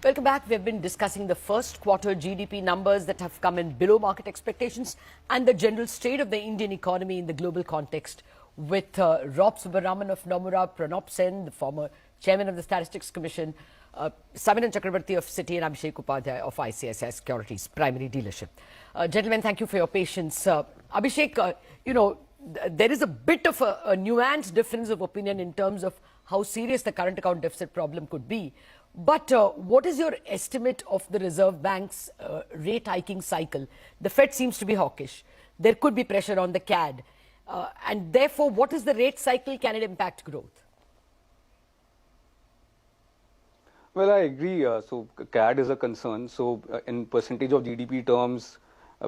Welcome back. We've been discussing the first quarter GDP numbers that have come in below market expectations and the general state of the Indian economy in the global context with Rob Subramanian of Nomura, Pranab Sen, the former chairman of the Statistics Commission, Samiran Chakrabarti of Citi, and Abhishek Upadhyay of ICICI Securities Primary Dealership. Gentlemen, thank you for your patience. Abhishek, there is a bit of a nuanced difference of opinion in terms of how serious the current account deficit problem could be. But what is your estimate of the Reserve Bank's rate hiking cycle? The Fed seems to be hawkish. There could be pressure on the CAD. And therefore, what is the rate cycle? Can it impact growth? Well, I agree. So CAD is a concern. So in percentage of GDP terms,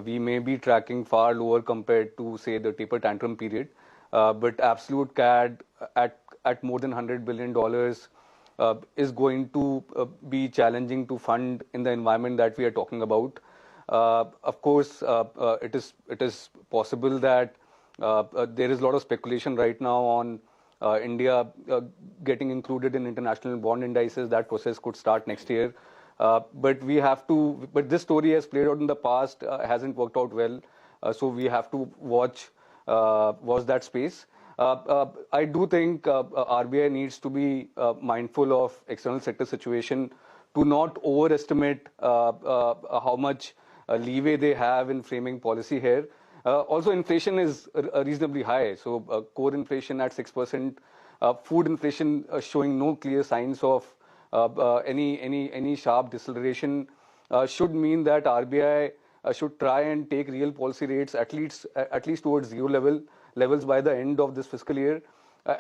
we may be tracking far lower compared to, say, the taper tantrum period. But absolute CAD at more than $100 billion is going to be challenging to fund in the environment that we are talking about. Of course, it is possible that there is a lot of speculation right now on India getting included in international bond indices. That process could start next year. But this story has played out in the past, hasn't worked out well. So we have to watch that space. I do think RBI needs to be mindful of external sector situation to not overestimate how much leeway they have in framing policy here. Also, inflation is reasonably high. So core inflation at 6%, food inflation showing no clear signs of any sharp deceleration should mean that RBI should try and take real policy rates at least towards zero levels by the end of this fiscal year,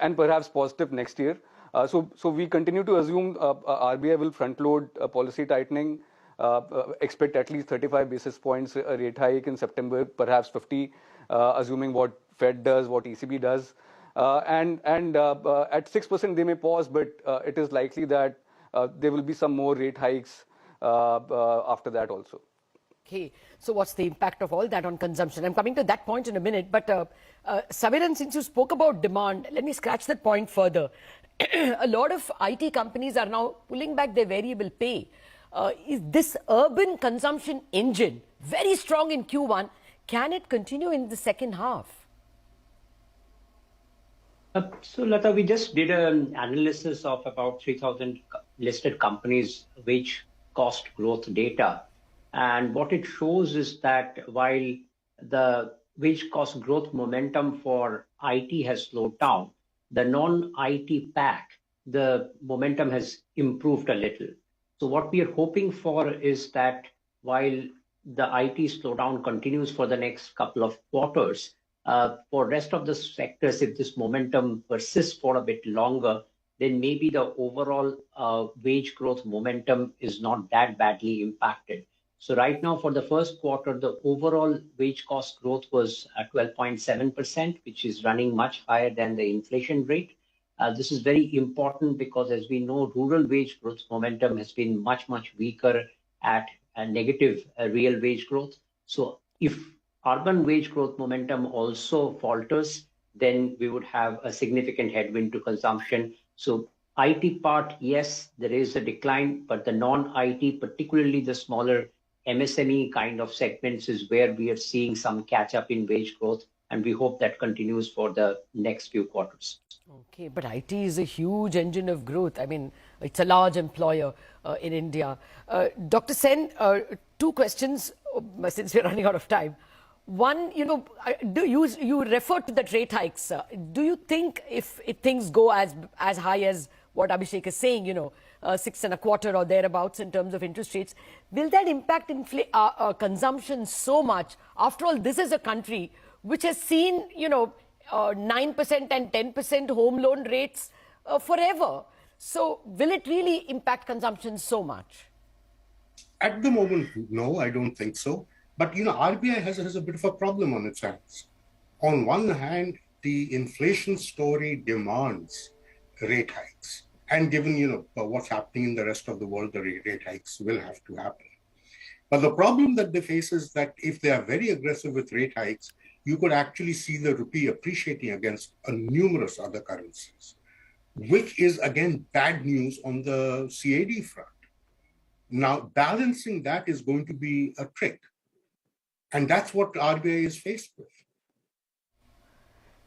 and perhaps positive next year. So we continue to assume RBI will front load policy tightening, expect at least 35 basis points rate hike in September, perhaps 50, assuming what Fed does, what ECB does. And at 6% they may pause, but it is likely that there will be some more rate hikes after that also. Okay, so what's the impact of all that on consumption? I'm coming to that point in a minute, but Samiran, since you spoke about demand, let me scratch that point further. A lot of IT companies are now pulling back their variable pay. Is this urban consumption engine very strong in Q1? Can it continue in the second half? So, Lata, we just did an analysis of about 3,000 listed companies' wage cost growth data. And what it shows is that while the wage cost growth momentum for IT has slowed down, the non-IT pack, the momentum has improved a little. So what we are hoping for is that while the IT slowdown continues for the next couple of quarters, for rest of the sectors, if this momentum persists for a bit longer, then maybe the overall wage growth momentum is not that badly impacted. So right now, for the first quarter, the overall wage cost growth was 12.7%, which is running much higher than the inflation rate. This is very important because, as we know, rural wage growth momentum has been much weaker at a negative real wage growth. So if urban wage growth momentum also falters, then we would have a significant headwind to consumption. So IT part, yes, there is a decline, but the non-IT, particularly the smaller MSME kind of segments, is where we are seeing some catch up in wage growth, and we hope that continues for the next few quarters. Okay, but IT is a huge engine of growth. I mean, it's a large employer in India. Dr. Sen, two questions since we're running out of time. One, you referred to the rate hikes. Do you think if things go as high as what Abhishek is saying, 6.25% or thereabouts in terms of interest rates, will that impact consumption so much? After all, this is a country which has seen, 9% and 10% home loan rates forever. So will it really impact consumption so much? At the moment, no, I don't think so. But, RBI has a bit of a problem on its hands. On one hand, the inflation story demands rate hikes. And given, what's happening in the rest of the world, the rate hikes will have to happen. But the problem that they face is that if they are very aggressive with rate hikes, you could actually see the rupee appreciating against numerous other currencies, which is, again, bad news on the CAD front. Now, balancing that is going to be a trick. And that's what RBI is faced with.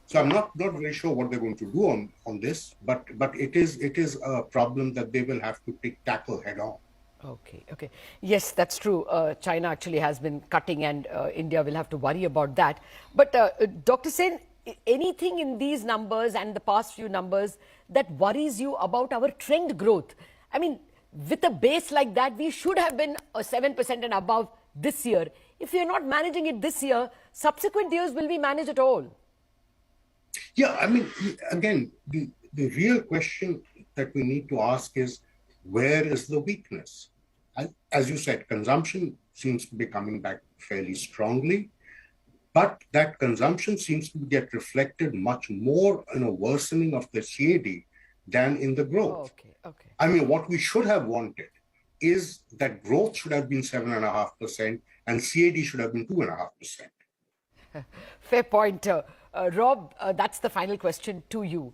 So I'm not very sure what they're going to do on this, but it is a problem that they will have to tackle head on. Okay. Yes, that's true. China actually has been cutting, and India will have to worry about that. But Dr. Sen, anything in these numbers and the past few numbers that worries you about our trend growth? I mean, with a base like that, we should have been 7% and above this year. If we are not managing it this year, subsequent years will we manage it all? Yeah, I mean, again, the real question that we need to ask is, where is the weakness? As you said, consumption seems to be coming back fairly strongly, but that consumption seems to get reflected much more in a worsening of the CAD than in the growth. Okay. I mean, what we should have wanted is that growth should have been 7.5% and CAD should have been 2.5%. Fair point. Rob, that's the final question to you.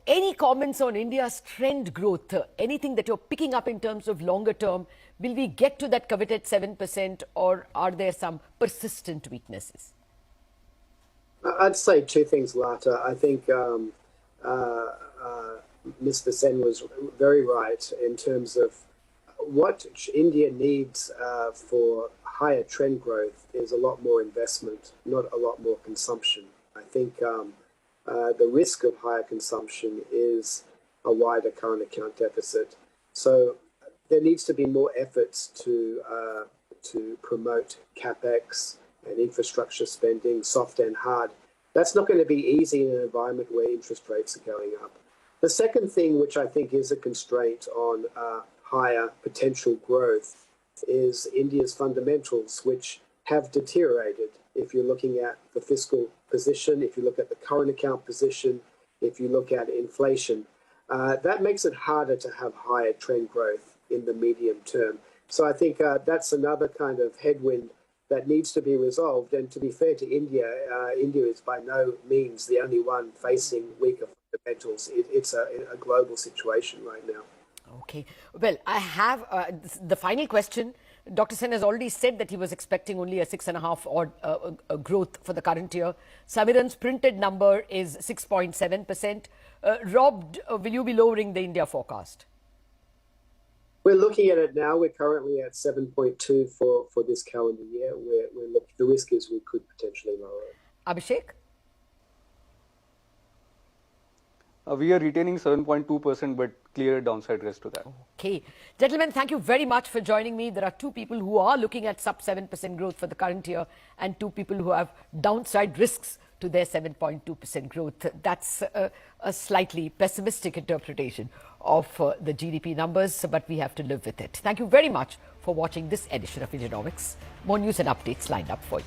Any comments on India's trend growth? Anything that you're picking up in terms of longer term? Will we get to that coveted 7%, or are there some persistent weaknesses? I'd say two things, Lata. I think Mr. Sen was very right in terms of what India needs for higher trend growth is a lot more investment, not a lot more consumption. I think the risk of higher consumption is a wider current account deficit. So there needs to be more efforts to promote capex and infrastructure spending, soft and hard. That's not going to be easy in an environment where interest rates are going up. The second thing, which I think is a constraint on higher potential growth, is India's fundamentals, which have deteriorated. If you're looking at the fiscal position, if you look at the current account position, if you look at inflation, that makes it harder to have higher trend growth in the medium term. So I think that's another kind of headwind that needs to be resolved. And to be fair to India, India is by no means the only one facing weaker fundamentals. It's a global situation right now. Okay. Well, I have the final question. Dr. Sen has already said that he was expecting only a 6.5 odd growth for the current year. Samiran's printed number is 6.7%. Rob, will you be lowering the India forecast? We're looking at it now. We're currently at 7.2 for this calendar year. The risk is we could potentially lower it. Abhishek? We are retaining 7.2%, but clear downside risk to that. Okay. Gentlemen, thank you very much for joining me. There are two people who are looking at sub 7% growth for the current year and two people who have downside risks to their 7.2% growth. That's a slightly pessimistic interpretation of the GDP numbers, but we have to live with it. Thank you very much for watching this edition of Indianomics. More news and updates lined up for you.